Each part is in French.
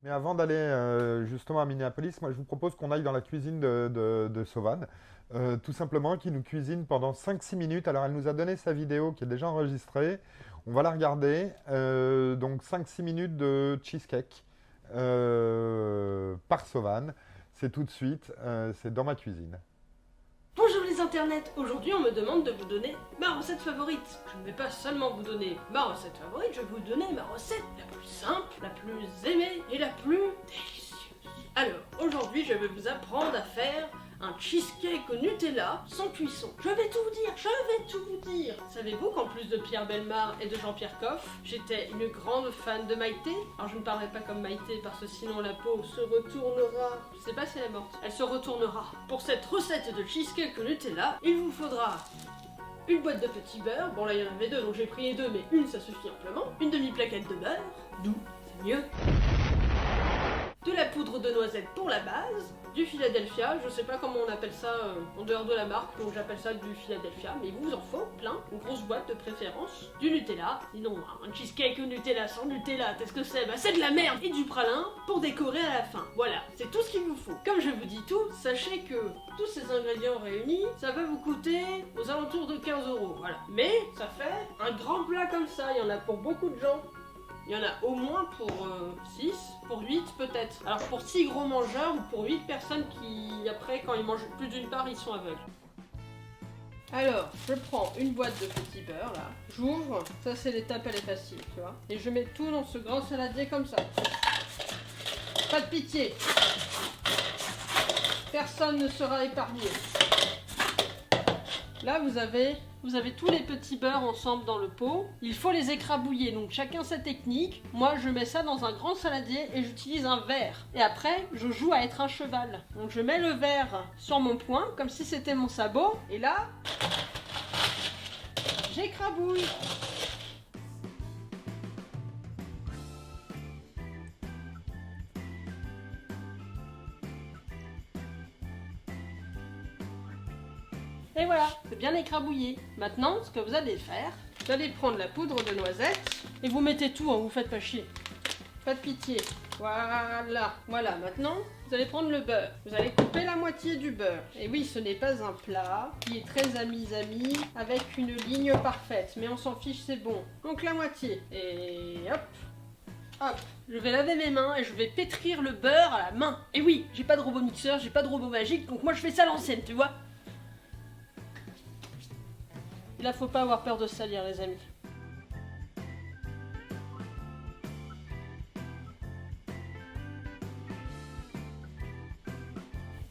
Mais avant d'aller justement à Minneapolis, moi je vous propose qu'on aille dans la cuisine de Sauvan. Tout simplement, qui nous cuisine pendant 5-6 minutes. Alors elle nous a donné sa vidéo qui est déjà enregistrée. On va la regarder. Donc 5-6 minutes de cheesecake par Sauvan. C'est tout de suite, c'est dans ma cuisine. Bonjour les internets, aujourd'hui on me demande de vous donner ma recette favorite. Je ne vais pas seulement vous donner ma recette favorite, je vais vous donner ma recette la plus simple, la plus aimée et la plus délicieuse. Alors, aujourd'hui je vais vous apprendre à faire un cheesecake au Nutella sans cuisson. Je vais tout vous dire, je vais tout vous dire. Savez-vous qu'en plus de Pierre Bellemare et de Jean-Pierre Coff, j'étais une grande fan de Maïté. Alors je ne parlerai pas comme Maïté parce que sinon la peau se retournera. Je sais pas si elle est morte. Elle se retournera. Pour cette recette de cheesecake au Nutella, il vous faudra une boîte de petit beurre. Bon là il y en avait deux donc j'ai pris les deux mais une ça suffit amplement. Une demi-plaquette de beurre. Doux, c'est mieux. De la poudre de noisette pour la base, du Philadelphia, je sais pas comment on appelle ça en dehors de la marque, donc j'appelle ça du Philadelphia, mais il vous en faut plein, une grosse boîte de préférence, du Nutella, sinon un cheesecake au Nutella sans Nutella, qu'est-ce que c'est? Bah c'est de la merde, et du pralin pour décorer à la fin. Voilà, c'est tout ce qu'il vous faut. Comme je vous dis tout, sachez que tous ces ingrédients réunis, ça va vous coûter aux alentours de 15 €, voilà. Mais ça fait un grand plat comme ça, il y en a pour beaucoup de gens. Il y en a au moins pour 6, pour 8 peut-être. Alors pour 6 gros mangeurs ou pour 8 personnes qui, après, quand ils mangent plus d'une part, ils sont aveugles. Alors, je prends une boîte de petit beurre, là. J'ouvre. Ça, c'est l'étape, elle est facile, tu vois. Et je mets tout dans ce grand saladier comme ça. Pas de pitié. Personne ne sera épargné. Là, vous avez tous les petits beurres ensemble dans le pot. Il faut les écrabouiller, donc chacun sa technique. Moi, je mets ça dans un grand saladier et j'utilise un verre. Et après, je joue à être un cheval. Donc je mets le verre sur mon poing, comme si c'était mon sabot. Et là, j'écrabouille. Et voilà, c'est bien écrabouillé. Maintenant, ce que vous allez faire, vous allez prendre la poudre de noisette et vous mettez tout, hein, vous faites pas chier. Pas de pitié. Voilà, voilà. Maintenant, vous allez prendre le beurre. Vous allez couper la moitié du beurre. Et oui, ce n'est pas un plat qui est très ami-ami avec une ligne parfaite. Mais on s'en fiche, c'est bon. Donc la moitié. Et hop. Hop, je vais laver mes mains et je vais pétrir le beurre à la main. Et oui, j'ai pas de robot mixeur, j'ai pas de robot magique, donc moi je fais ça à l'ancienne, tu vois. Et là, faut pas avoir peur de se salir, les amis.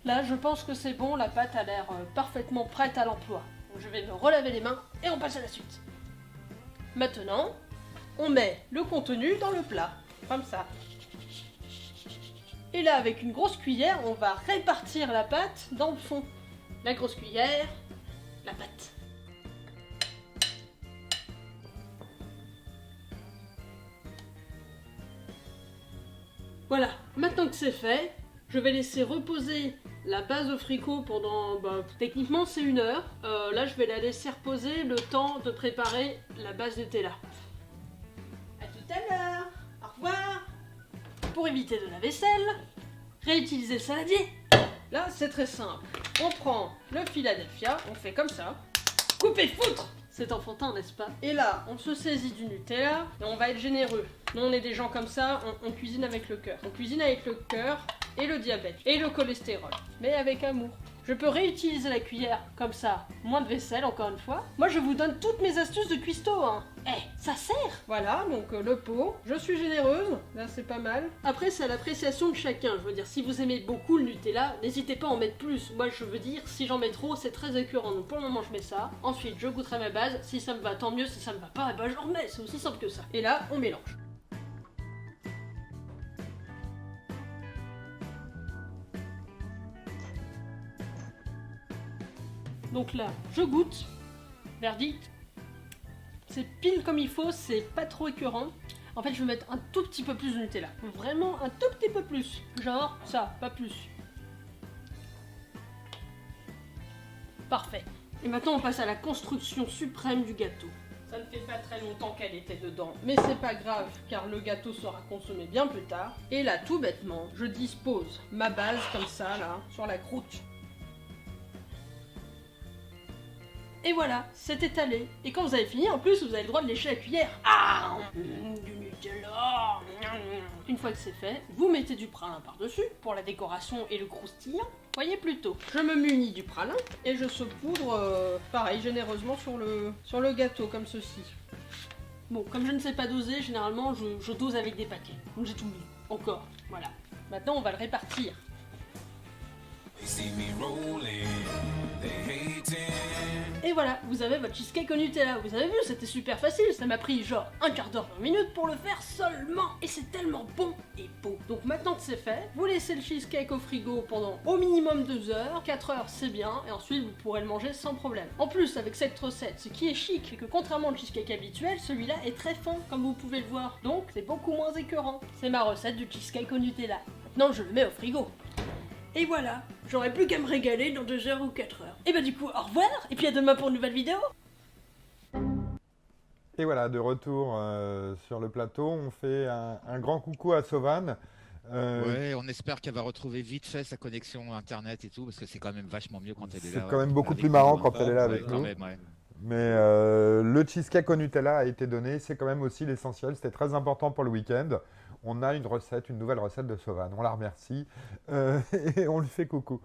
Là, je pense que c'est bon, la pâte a l'air parfaitement prête à l'emploi. Donc je vais me relaver les mains et on passe à la suite. Maintenant, on met le contenu dans le plat, comme ça. Et là, avec une grosse cuillère, on va répartir la pâte dans le fond. La grosse cuillère, la pâte. Voilà, maintenant que c'est fait, je vais laisser reposer la base au frigo pendant, techniquement c'est 1 heure. Là je vais la laisser reposer le temps de préparer la base Nutella. A tout à l'heure, au revoir. Pour éviter de la vaisselle, réutiliser le saladier. Là c'est très simple, on prend le Philadelphia, on fait comme ça, couper foutre. C'est enfantin, n'est-ce pas? Et là, on se saisit du Nutella et on va être généreux. Nous, on est des gens comme ça, on cuisine avec le cœur. On cuisine avec le cœur et le diabète et le cholestérol, mais avec amour. Je peux réutiliser la cuillère comme ça, moins de vaisselle encore une fois. Moi, je vous donne toutes mes astuces de cuistot, hein. Ça sert. Voilà, donc le pot. Je suis généreuse, là c'est pas mal. Après, c'est à l'appréciation de chacun. Je veux dire, si vous aimez beaucoup le Nutella, n'hésitez pas à en mettre plus. Moi, je veux dire, si j'en mets trop, c'est très écœurant. Donc pour le moment, je mets ça. Ensuite, je goûterai ma base. Si ça me va, tant mieux. Si ça me va pas, je en remets. C'est aussi simple que ça. Et là, on mélange. Donc là, je goûte. Verdict. C'est pile comme il faut, c'est pas trop écœurant. En fait, je vais mettre un tout petit peu plus de Nutella. Vraiment un tout petit peu plus. Genre ça, pas plus. Parfait. Et maintenant, on passe à la construction suprême du gâteau. Ça ne fait pas très longtemps qu'elle était dedans, mais c'est pas grave, car le gâteau sera consommé bien plus tard. Et là, tout bêtement, je dispose ma base comme ça, là, sur la croûte. Et voilà, c'est étalé. Et quand vous avez fini, en plus, vous avez le droit de lécher la cuillère. Ah, du Nutella. Une fois que c'est fait, vous mettez du pralin par-dessus, pour la décoration et le croustillant. Voyez plutôt, je me munis du pralin et je saupoudre, pareil, généreusement sur le gâteau, comme ceci. Bon, comme je ne sais pas doser, généralement, je dose avec des paquets. Donc j'ai tout mis, encore, voilà. Maintenant, on va le répartir. Et voilà, vous avez votre cheesecake au Nutella. Vous avez vu, c'était super facile. Ça m'a pris genre un quart d'heure, 20 minutes pour le faire seulement. Et c'est tellement bon et beau. Donc maintenant que c'est fait, vous laissez le cheesecake au frigo pendant au minimum 2 heures. 4 heures, c'est bien. Et ensuite, vous pourrez le manger sans problème. En plus, avec cette recette, ce qui est chic, c'est que contrairement au cheesecake habituel, celui-là est très fin, comme vous pouvez le voir. Donc, c'est beaucoup moins écœurant. C'est ma recette du cheesecake au Nutella. Maintenant, je le mets au frigo. Et voilà, j'aurai plus qu'à me régaler dans 2 heures ou 4 heures. Et bah du coup, au revoir, et puis à demain pour une nouvelle vidéo. Et voilà, de retour sur le plateau, on fait un grand coucou à Sauvane. Ouais, on espère qu'elle va retrouver vite fait sa connexion internet et tout, parce que c'est quand même vachement mieux quand elle est là. C'est quand même beaucoup avec plus nous, marrant hein. quand elle est là avec Ouais, quand nous. même, ouais. Mais le cheesecake au Nutella a été donné, c'est quand même aussi l'essentiel, c'était très important pour le week-end. On a une nouvelle recette de Sauvane, on la remercie et on lui fait coucou.